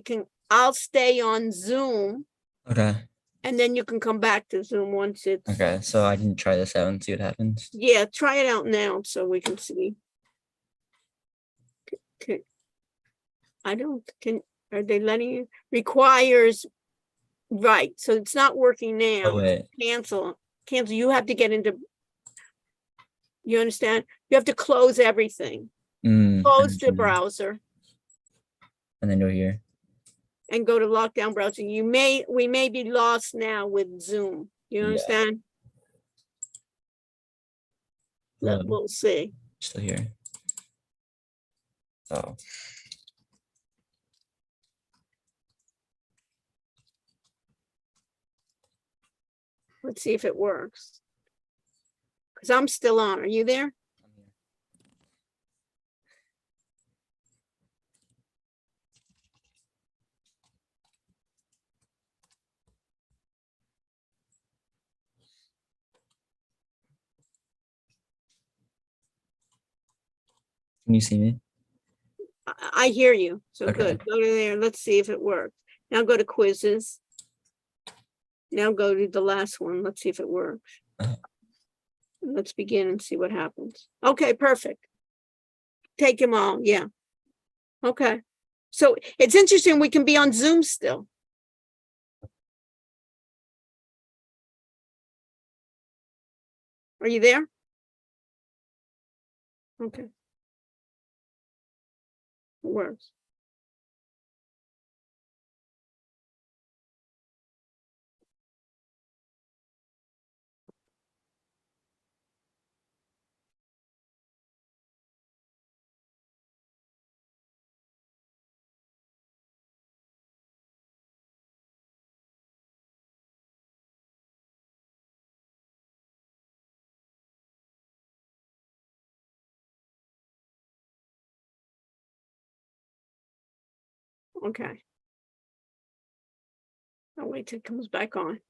I'll stay on Zoom. Okay. And then you can come back to Zoom once it's. Okay, so I can try this out and see what happens. Yeah, try it out now so we can see. Okay. Are they letting you? Requires, right, so it's not working now. Oh, wait. Cancel, you have to get into, you understand? You have to close everything. Close the browser. And then go here. And go to lockdown browser. We may be lost now with Zoom. You understand? Yeah. We'll see. Still here. Oh. Let's see if it works. Because I'm still on. Are you there? Can you see me? I hear you. So Okay. good. Go to there. Let's see if it works. Now go to quizzes. Now go to the last one. Let's see if it works. Let's begin and see what happens. Okay, perfect. Take them all. Yeah. Okay. So it's interesting. We can be on Zoom still. Are you there? Okay. It works. Okay. I'll wait till it comes back on.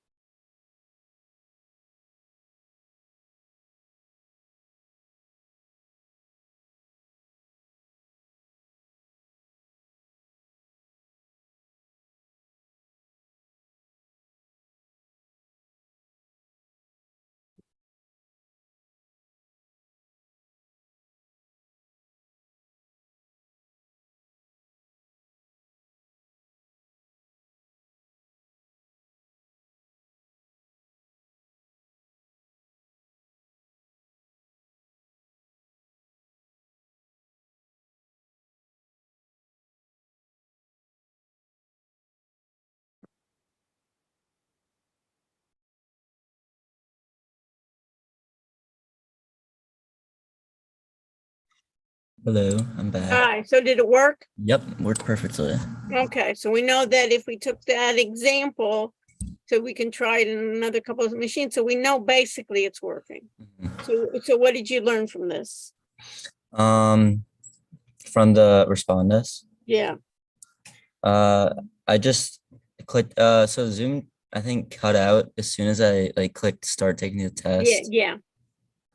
Hello, I'm back. All right. So did it work? Yep, worked perfectly. Okay. So we know that if we took that example, so we can try it in another couple of machines. So we know basically it's working. So what did you learn from this? From the Respondus. Yeah. I just clicked, so Zoom, I think, cut out as soon as I clicked start taking the test. Yeah.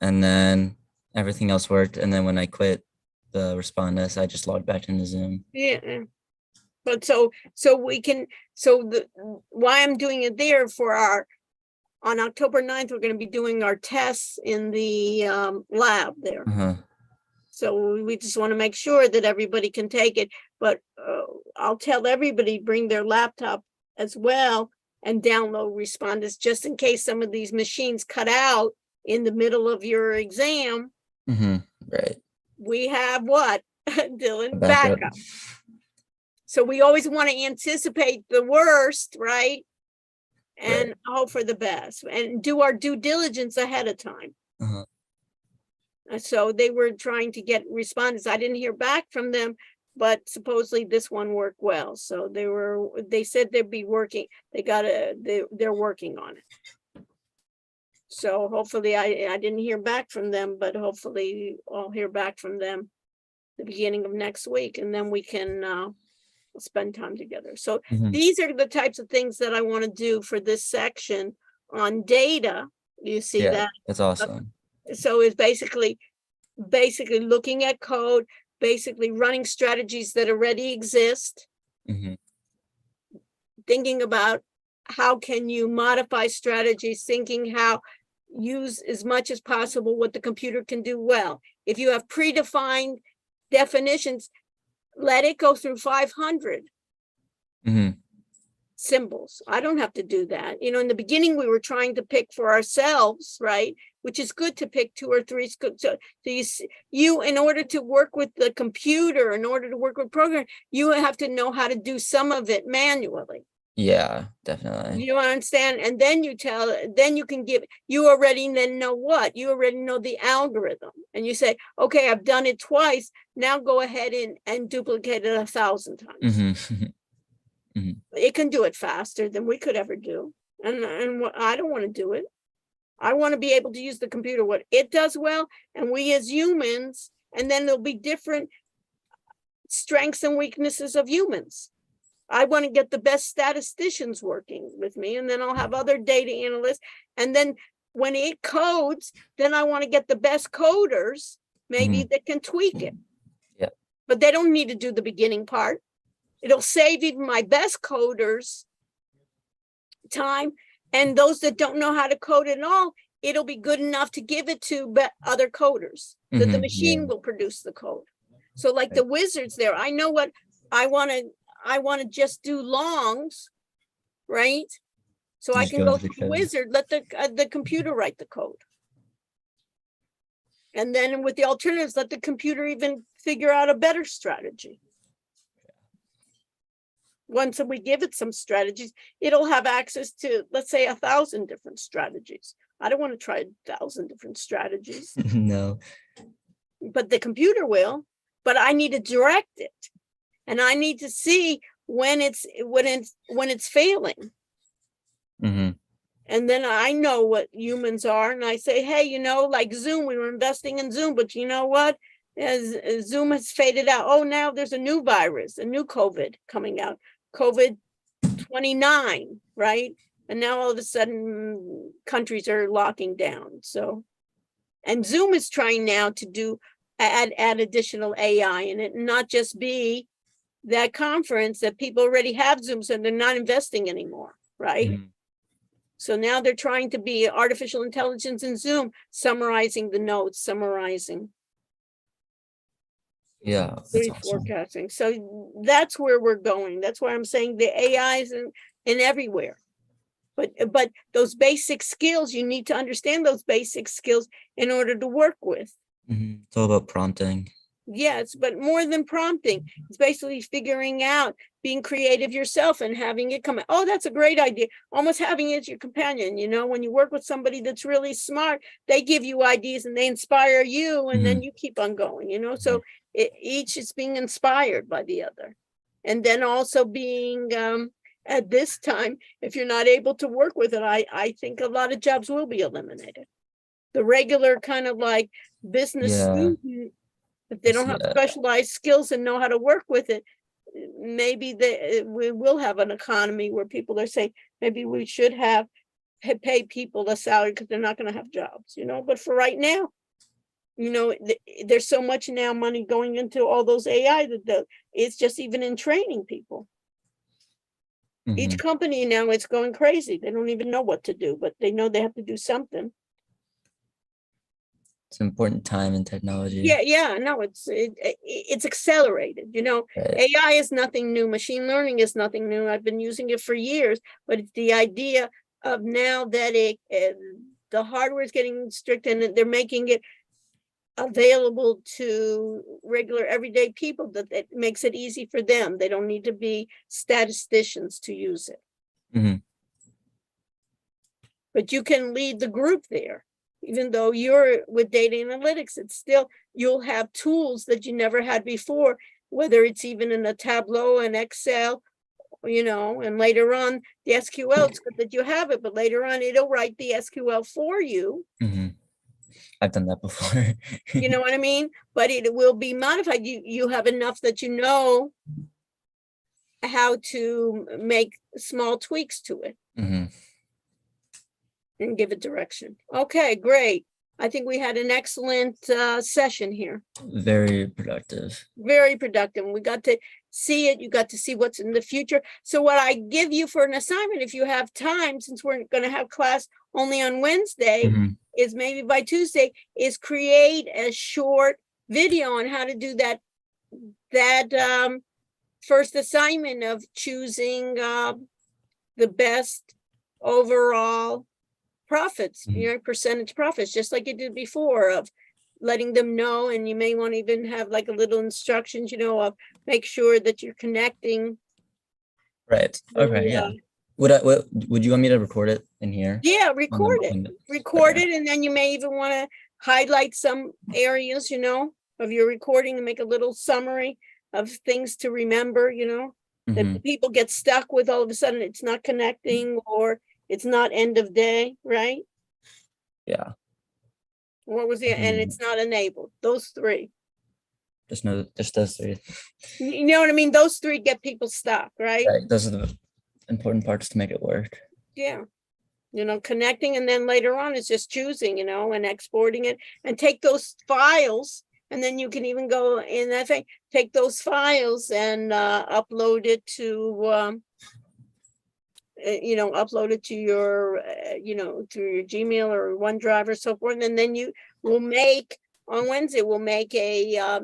And then everything else worked. And then when I quit the Respondus, I just logged back into Zoom. Yeah. But why I'm doing it there on October 9th, we're going to be doing our tests in the lab there. So we just want to make sure that everybody can take it, but I'll tell everybody bring their laptop as well and download Respondus just in case some of these machines cut out in the middle of your exam. Right. We have what, Dylan? Backup. So we always want to anticipate the worst, right? And hope for the best and do our due diligence ahead of time. So they were trying to get Respondus. I didn't hear back from them, but supposedly this one worked well. So they said they'd be working. They're working on it. So hopefully I didn't hear back from them, but hopefully I'll hear back from them the beginning of next week, and then we can spend time together. So these are the types of things that I want to do for this section on data. You see that? That's awesome. So it's basically looking at code, basically running strategies that already exist, thinking about how can you modify strategies, thinking how use as much as possible what the computer can do well. If you have predefined definitions, let it go through 500 symbols. I don't have to do that. You know, in the beginning, we were trying to pick for ourselves, right? Which is good to pick 2 or 3. So you, in order to work with the computer, in order to work with program, you have to know how to do some of it manually. Yeah, definitely. You understand? And then you can give, you already then know what? You already know the algorithm. And you say, okay, I've done it twice. Now go ahead and duplicate it 1,000 times. It can do it faster than we could ever do. And I don't want to do it. I want to be able to use the computer, what it does well, and we as humans, and then there'll be different strengths and weaknesses of humans. I want to get the best statisticians working with me, and then I'll have other data analysts. And then when it codes, then I want to get the best coders, maybe that can tweak it. Yeah. But they don't need to do the beginning part. It'll save even my best coders time. And those that don't know how to code at all, it'll be good enough to give it to other coders. That the machine will produce the code. So like the wizards there, I know what I want to just do longs, right? So I can go to the wizard, let the computer write the code. And then with the alternatives, let the computer even figure out a better strategy. Once we give it some strategies, it'll have access to, let's say, 1,000 different strategies. I don't want to try 1,000 different strategies. No. But the computer will, but I need to direct it. And I need to see when it's failing. And then I know what humans are. And I say, hey, you know, like Zoom, we were investing in Zoom, but you know what? As Zoom has faded out. Oh, now there's a new virus, a new COVID coming out. COVID-29, right? And now all of a sudden countries are locking down. So, and Zoom is trying now to add additional AI in it, and not just be that conference that people already have Zooms and they're not investing anymore, right? So now they're trying to be artificial intelligence in Zoom, summarizing the notes, summarizing. Yeah, that's awesome. Forecasting. So that's where we're going. That's why I'm saying the AI is in everywhere. But those basic skills, you need to understand those basic skills in order to work with. It's all about prompting. Yes, but more than prompting, it's basically figuring out, being creative yourself and having it come. Oh, that's a great idea. Almost having it as your companion. You know, when you work with somebody that's really smart, they give you ideas and they inspire you, and then you keep on going, you know. So each is being inspired by the other. And then also being, at this time, if you're not able to work with it, I think a lot of jobs will be eliminated. The regular kind of like business student, if they don't have specialized skills and know how to work with it, maybe we will have an economy where people are saying, maybe we should pay people a salary because they're not going to have jobs, you know. But for right now, you know, there's so much now money going into all those AI that it's just even in training people. Each company now, it's going crazy. They don't even know what to do, but they know they have to do something. It's an important time in technology. Yeah, no, it's accelerated. You know, AI is nothing new. Machine learning is nothing new. I've been using it for years, but it's the idea of now that the hardware is getting strict and they're making it available to regular everyday people, that it makes it easy for them. They don't need to be statisticians to use it. But you can lead the group there. Even though you're with data analytics, it's still, you'll have tools that you never had before whether it's even in a Tableau and Excel, and later on the SQL, it's good that you have it, but later on it'll write the SQL for you. I've done that before. You know what I mean? But it will be modified. You have enough that you know how to make small tweaks to it and give it direction. Okay, great. I think we had an excellent session here. Very productive. Very productive. We got to see it. You got to see what's in the future. So what I give you for an assignment, if you have time, since we're going to have class only on Wednesday, is maybe by Tuesday, is create a short video on how to do that first assignment of choosing the best overall profits, percentage profits, just like you did before, of letting them know. And you may want to even have like a little instructions, of make sure that you're connecting. Right. Okay. Yeah. Would you want me to record it in here? Yeah, record it, and then you may even want to highlight some areas, of your recording and make a little summary of things to remember, that people get stuck with. All of a sudden it's not connecting, or it's not end of day, right? Yeah. What was it? And it's not enabled. Those three. Just those three. You know what I mean? Those three get people stuck, right? Right. Those are the important parts to make it work. Yeah. Connecting, and then later on it's just choosing, and exporting it, and take those files, and then you can even go in that thing, take those files and upload it to upload it to your through your Gmail or OneDrive or so forth, and then you will make on Wednesday we'll make a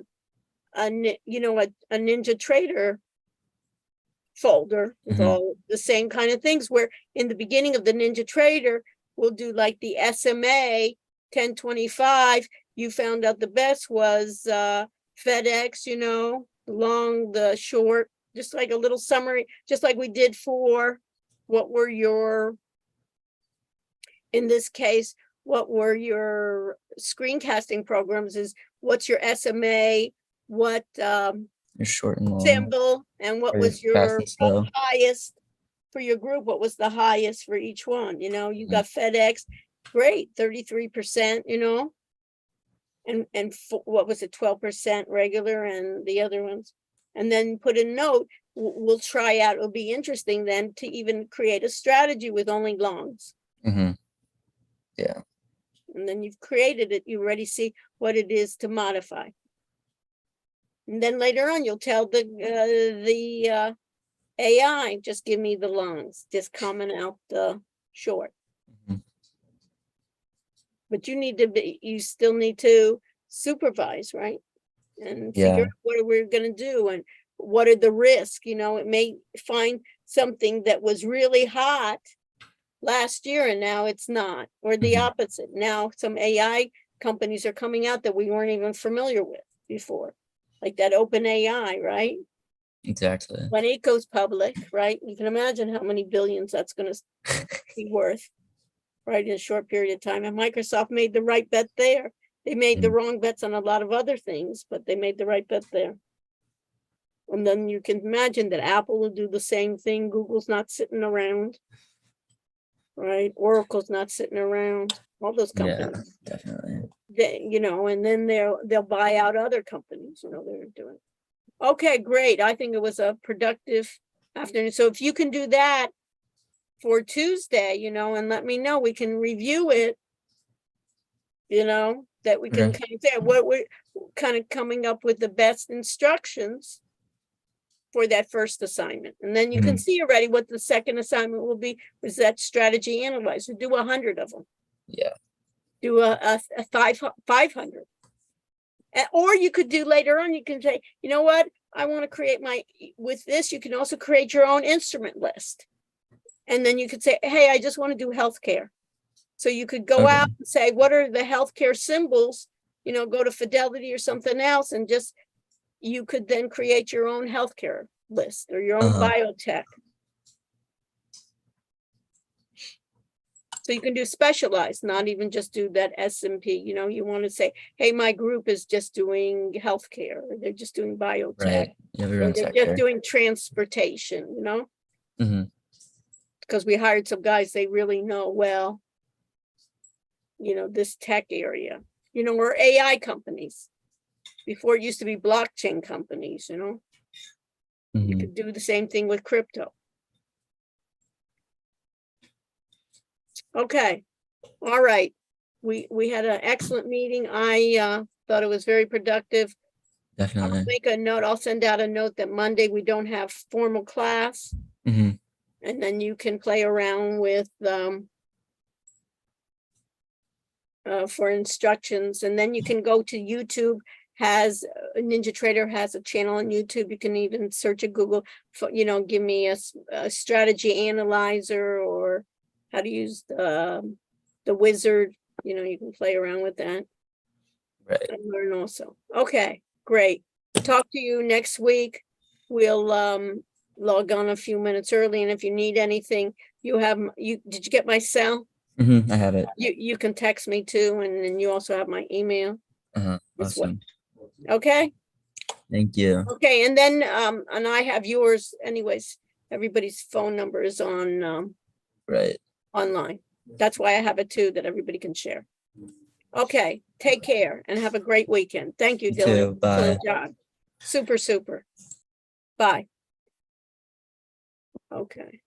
NinjaTrader folder with all the same kind of things, where in the beginning of the NinjaTrader we'll do like the SMA 1025. You found out the best was FedEx, the long, the short, just like a little summary, just like we did for what were your, in this case, what were your screencasting programs, is what's your SMA, what your short and long symbol, and what was your highest for your group, what was the highest for each one. You got FedEx, great, 33%, and what was it, 12% regular, and the other ones. And then put a note, we'll try out, it'll be interesting then to even create a strategy with only longs. Yeah. And then you've created it, you already see what it is to modify. And then later on you'll tell the AI, just give me the longs, just comment out the short. But you still need to supervise, right? And figure out what we're going to do and what are the risks. It may find something that was really hot last year and now it's not, or the opposite. Now some AI companies are coming out that we weren't even familiar with before, like that OpenAI, right? Exactly. When it goes public, right? You can imagine how many billions that's going to be worth, right, in a short period of time. And Microsoft made the right bet there. They made the wrong bets on a lot of other things, but they made the right bet there. And then you can imagine that Apple will do the same thing. Google's not sitting around, right? Oracle's not sitting around. All those companies. Yeah, definitely. And then they'll buy out other companies. They're doing. Okay, great. I think it was a productive afternoon. So if you can do that for Tuesday, and let me know, we can review it, that we can kind of say what we're kind of coming up with the best instructions for that first assignment. And then you can see already what the second assignment will be, is that strategy analyzer. Do 100 of them. Yeah. Do a 500. Or you could do later on, you can say, you know what, I want to create with this, you can also create your own instrument list. And then you could say, hey, I just want to do healthcare. So you could go out and say, what are the healthcare symbols? Go to Fidelity or something else, and you could then create your own healthcare list or your own biotech. So you can do specialized, not even just do that S&P. You know, you want to say, hey, my group is just doing healthcare, or they're just doing biotech, Right. You have your or own they're sector. just doing transportation, you know? Mhm. Because we hired some guys, they really know, well, you know, this tech area, you know, or AI companies. Before it used to be blockchain companies, you know? You Mhm. could do the same thing with crypto. Okay, all right. We had an excellent meeting. I thought it was very productive. I'll Definitely. make a note. I'll send out a note that Monday we don't have formal class, Mhm. and then you can play around with for instructions, and then you can go to YouTube. NinjaTrader has a channel on YouTube. You can even search at Google for, you know, give me a strategy analyzer, or how to use the wizard. You know, you can play around with that Right. and learn also. Okay, great. Talk to you next week. We'll log on a few minutes early, and if you need anything, did you get my cell? Mhm. I have it. You can text me too, and then you also have my email as well. Awesome. Okay, Thank you. okay, and then and I have yours anyways. Everybody's phone number is on Right. online. That's why I have it too, that everybody can share. Okay, take care and have a great weekend. Thank you, You Dylan. too. Bye. Excellent job. Super, super. Bye. Okay.